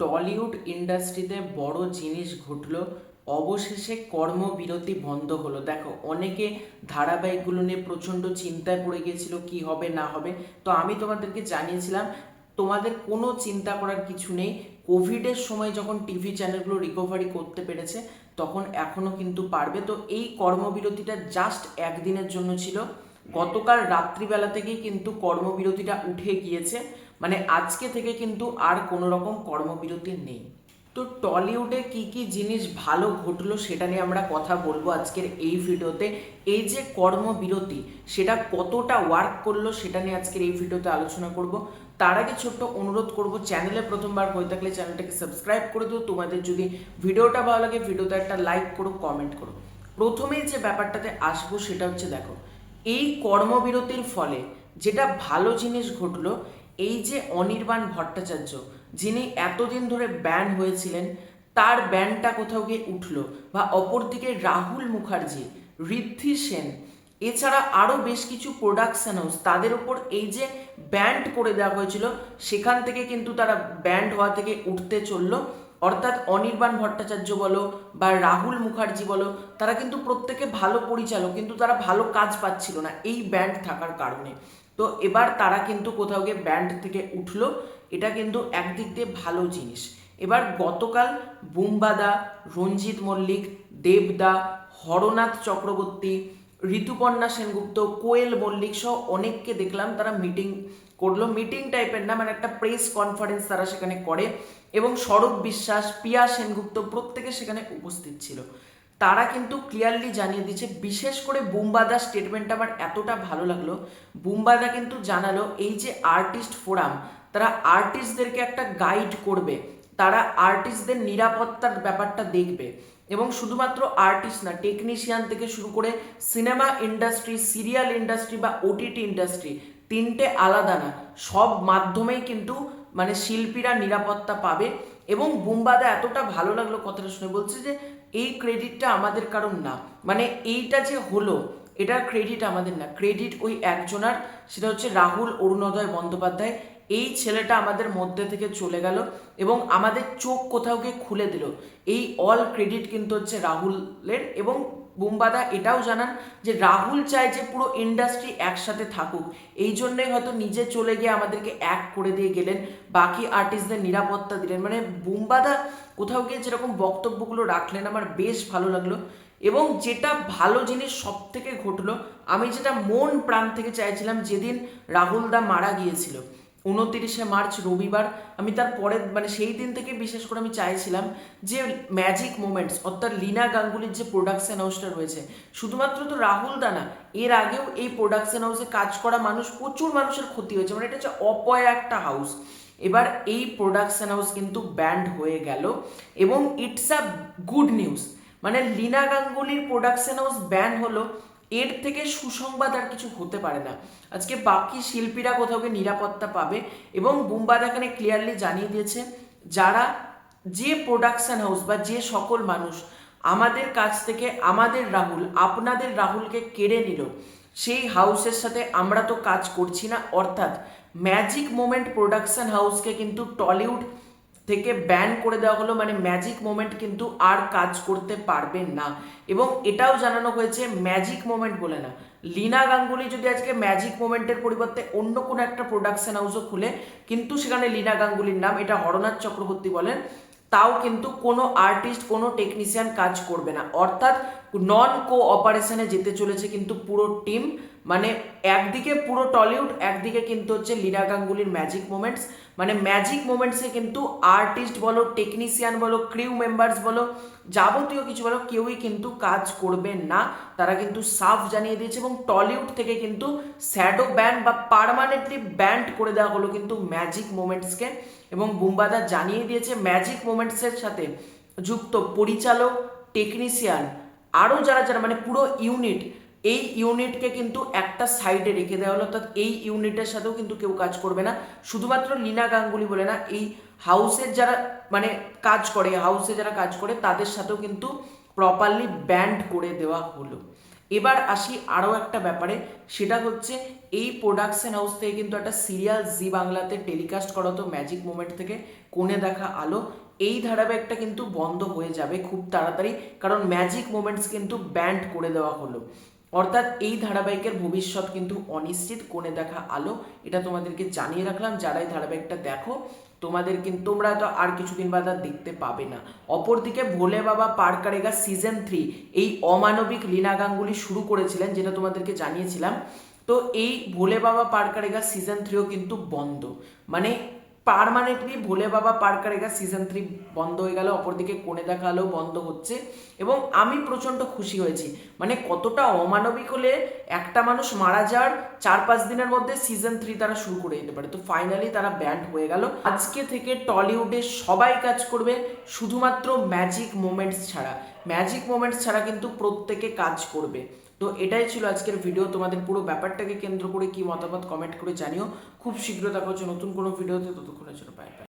Tollywood ইন্ডাস্ট্রিতে বড় জিনিস ঘটলো। অবশেষে কর্মবিরতি বন্ধ হলো। দেখো, অনেকে ধারাবাহিকগুলো নিয়ে প্রচণ্ড চিন্তায় পড়ে গিয়েছিল কি হবে না হবে। তো আমি তোমাদেরকে জানিয়েছিলাম তোমাদের কোনো চিন্তা করার কিছু নেই। কোভিডের সময় যখন টিভি চ্যানেলগুলো রিকভারি করতে পেরেছে তখন এখনও কিন্তু পারবে। তো এই কর্মবিরতিটা জাস্ট একদিনের জন্য ছিল। গতকাল রাত্রিবেলা থেকেই কিন্তু কর্মবিরতিটা উঠে গিয়েছে, মানে আজকে থেকে কিন্তু আর কোনো রকম কর্মবিরতি নেই। তো টলিউডে কি কি জিনিস ভালো ঘটলো সেটা নিয়ে আমরা কথা বলবো আজকের এই ভিডিওতে। এই যে কর্মবিরতি, সেটা কতটা ওয়ার্ক করলো সেটা নিয়ে আজকের এই ভিডিওতে আলোচনা করব। তার আগে ছোট্ট অনুরোধ করব, চ্যানেলে প্রথমবার হয়ে থাকলে চ্যানেলটাকে সাবস্ক্রাইব করে দিও। তোমাদের যদি ভিডিওটা ভালো লাগে ভিডিওতে একটা লাইক করো, কমেন্ট করো। প্রথমেই যে ব্যাপারটাতে আসবো সেটা হচ্ছে, দেখো, এই কর্মবিরতির ফলে যেটা ভালো জিনিস ঘটলো, এই যে অনির্বাণ ভট্টাচার্য, যিনি এতদিন ধরে ব্যান হয়েছিলেন, তার ব্যানটা কোথাও গিয়ে উঠলো। বা অপরদিকে রাহুল মুখার্জি, ঋদ্ধি সেন, এছাড়া আরও বেশ কিছু প্রোডাকশন হাউস, তাদের উপর এই যে ব্যান্ড করে দেওয়া হয়েছিল সেখান থেকে কিন্তু তারা ব্যান্ড হওয়া থেকে উঠতে চললো। অর্থাৎ অনির্বাণ ভট্টাচার্য বলো বা রাহুল মুখার্জি বলো, তারা কিন্তু প্রত্যেকে ভালো পরিচালক, কিন্তু তারা ভালো কাজ পাচ্ছিল না এই ব্যান্ড থাকার কারণে। তো এবার তারা কিন্তু কোথাও গিয়ে ব্যান্ড থেকে উঠলো, এটা কিন্তু একদিক দিয়ে ভালো জিনিস। এবার গতকাল বুম্বাদা, রঞ্জিত মল্লিক, দেবদা, হরনাথ চক্রবর্তী, ঋতুপর্ণা সেনগুপ্ত, কোয়েল মল্লিক সহ অনেককে দেখলাম তারা মিটিং করলো। মিটিং টাইপের না, মানে একটা প্রেস কনফারেন্স তারা সেখানে করে, এবং স্বরূপ বিশ্বাস, পিয়া সেনগুপ্ত প্রত্যেকে সেখানে উপস্থিত ছিল। তারা কিন্তু ক্লিয়ারলি জানিয়ে দিচ্ছে, বিশেষ করে বুম্বাদা স্টেটমেন্টটা আমার এতটা ভালো লাগলো। বুম্বাদা কিন্তু জানালো এই যে আর্টিস্ট ফোরাম, তারা আর্টিস্টদেরকে একটা গাইড করবে, তারা আর্টিস্টদের নিরাপত্তার ব্যাপারটা দেখবে, এবং শুধুমাত্র আর্টিস্ট না, টেকনিশিয়ান থেকে শুরু করে সিনেমা ইন্ডাস্ট্রি, সিরিয়াল ইন্ডাস্ট্রি বা ওটিটি ইন্ডাস্ট্রি, তিনটে আলাদা না, সব মাধ্যমেই কিন্তু মানে শিল্পীরা নিরাপত্তা পাবে। এবং বুম্বাদা এতটা ভালো লাগলো কথাটা শুনে, বলছে যে এই ক্রেডিটটা আমাদের কারণ না, মানে এইটা যে হলো এটার ক্রেডিট আমাদের না, ক্রেডিট ওই একজনার, সেটা হচ্ছে রাহুল অরুণোদয় বন্দ্যোপাধ্যায়। এই ছেলেটা আমাদের মধ্যে থেকে চলে গেল এবং আমাদের চোখ কোথাও গিয়ে খুলে দিল। এই অল ক্রেডিট কিন্তু হচ্ছে রাহুলের। এবং বুম্বাদা এটাও জানান যে রাহুল চায় যে পুরো ইন্ডাস্ট্রি একসাথে থাকুক, এই জন্যই হয়তো নিজে চলে গিয়ে আমাদেরকে এক করে দিয়ে গেলেন, বাকি আর্টিস্টদের নিরাপত্তা দিলেন। মানে বুম্বাদা কোথাও গিয়ে যেরকম বক্তব্যগুলো রাখলেন আমার বেশ ভালো লাগলো। এবং যেটা ভালো জিনিস সব থেকে ঘটলো, আমি যেটা মন প্রাণ থেকে চাইছিলাম, যেদিন রাহুল দা মারা গিয়েছিল 29শে মার্চ রবিবার, আমি তার পরের মানে সেই দিন থেকে বিশেষ করে আমি চাইছিলাম যে ম্যাজিক মোমেন্টস অর্থাৎ লীনা গাঙ্গুলির যে প্রোডাকশন হাউসটা রয়েছে, শুধুমাত্র তো রাহুল দা না, এর আগেও এই প্রোডাকশন হাউসে কাজ করা মানুষ, প্রচুর মানুষের ক্ষতি হয়েছে, মানে এটা হচ্ছে অপয়া একটা হাউস। এবার এই প্রোডাকশন হাউস কিন্তু ব্যান্ড হয়ে গেল, এবং ইটস আ গুড নিউজ। মানে লীনা গাঙ্গুলির প্রোডাকশন হাউস ব্যান হলো, এর থেকে সুসংবাদ আর কিছু হতে পারে না। আজকে বাকি শিল্পীরা কোথাও গিয়ে নিরাপত্তা পাবে। এবং বুম্বাদা এখানে ক্লিয়ারলি জানিয়ে দিয়েছে, যারা যে প্রোডাকশন হাউস বা যে সকল মানুষ আমাদের কাছ থেকে আমাদের রাহুল, আপনাদের রাহুলকে কেড়ে নিল, সেই হাউসের সাথে আমরা তো কাজ করছি না। অর্থাৎ ম্যাজিক মোমেন্ট প্রোডাকশন হাউসকে কিন্তু টলিউড থেকে ব্যান করে দেওয়া হলো, মানে ম্যাজিক মোমেন্ট কিন্তু আর কাজ করতে পারবে না। এবং এটাও জানানো হয়েছে ম্যাজিক মোমেন্ট বলে না, লীনা গাঙ্গুলি যদি আজকে ম্যাজিক মোমেন্টের পরিবর্তে অন্য কোনো একটা প্রোডাকশন হাউসও খুলে, কিন্তু সেখানে লীনা গাঙ্গুলির নাম, এটা হরনাথ চক্রবর্তী বলেন, তাও কিন্তু কোনো আর্টিস্ট, কোনো টেকনিশিয়ান কাজ করবে না। অর্থাৎ নন কোঅপারেশনে যেতে চলেছে কিন্তু পুরো টিম। মানে একদিকে পুরো টলিউড, একদিকে কিন্তু হচ্ছে লীনা গাঙ্গুলির ম্যাজিক মোমেন্টস। মানে ম্যাজিক মোমেন্টসে কিন্তু আর্টিস্ট বলো, টেকনিশিয়ান বলো, ক্রিউ মেম্বার্স বলো, যাবতীয় কিছু বলো, কেউই কিন্তু কাজ করবে না, তারা কিন্তু সাফ জানিয়ে দিয়েছে। এবং টলিউড থেকে কিন্তু শ্যাডো ব্যান বা পার্মানেন্টলি ব্যান্ড করে দেওয়া হলো কিন্তু ম্যাজিক মোমেন্টসকে। এবং বুম্বাদা জানিয়ে দিয়েছে ম্যাজিক মোমেন্টসের সাথে যুক্ত পরিচালক, টেকনিশিয়ান, আরও যারা যারা মানে পুরো ইউনিট, এই ইউনিটকে কিন্তু একটা সাইডে রেখে দেওয়া হলো। অর্থাৎ এই ইউনিটের সাথেও কিন্তু কেউ কাজ করবে না। শুধুমাত্র লীনা গাঙ্গুলি বলে না, এই হাউসের যারা মানে কাজ করে, হাউসে যারা কাজ করে তাদের সাথেও কিন্তু প্রপারলি ব্যান্ড করে দেওয়া হলো। এবার আসি আরও একটা ব্যাপারে, সেটা হচ্ছে এই প্রোডাকশন হাউস থেকে কিন্তু একটা সিরিয়াল জি বাংলাতে টেলিকাস্ট করা হতো ম্যাজিক মোমেন্ট থেকে, কোণে দেখা আলো। এই ধারাবাহিকটা কিন্তু বন্ধ হয়ে যাবে খুব তাড়াতাড়ি, কারণ ম্যাজিক মোমেন্টস কিন্তু ব্যান্ড করে দেওয়া হলো। অর্থাৎ এই ধারাবাহিকের ভবিষ্যৎ কিন্তু অনিশ্চিত, কোণে দেখা আলো। এটা তোমাদেরকে জানিয়ে রাখলাম, যারা এই ধারাবাহিকটা দেখো তোমাদের কিন্তু, তোমরা তো আর কিছুদিন বাদ আর দেখতে পাবে না। অপরদিকে ভোলে বাবা পার করেগা সিজন 3, এই অমানবিক লীনা গাঙ্গুলি শুরু করেছিলেন, যেটা তোমাদেরকে জানিয়েছিলাম। তো এই ভোলে বাবা পার করেগা সিজন 3ও কিন্তু বন্ধ, মানে পার্মানেন্টলি ভোলে বাবা পার করেগা সিজন 3 বন্ধ হয়ে গেল। অপরদিকে কোণে দেখা আলো বন্ধ হচ্ছে, এবং আমি প্রচণ্ড খুশি হয়েছি। মানে কতটা অমানবিক হলে একটা মানুষ মারা যাওয়ার 4-5 দিনের মধ্যে সিজন 3 তারা শুরু করে দিতে পারে। তো ফাইনালি তারা ব্যান্ড হয়ে গেল। আজকে থেকে টলিউডে সবাই কাজ করবে, শুধুমাত্র ম্যাজিক মোমেন্টস ছাড়া। ম্যাজিক মোমেন্টস ছাড়া কিন্তু প্রত্যেকে কাজ করবে। তো এটাই ছিল আজকের ভিডিও। তোমাদের পুরো ব্যাপারটাকে কেন্দ্র করে কি মতামত কমেন্ট করে জানিও। খুব শীঘ্র দেখা হচ্ছে নতুন কোনো ভিডিওতে, ততক্ষণের জন্য বাই বাই।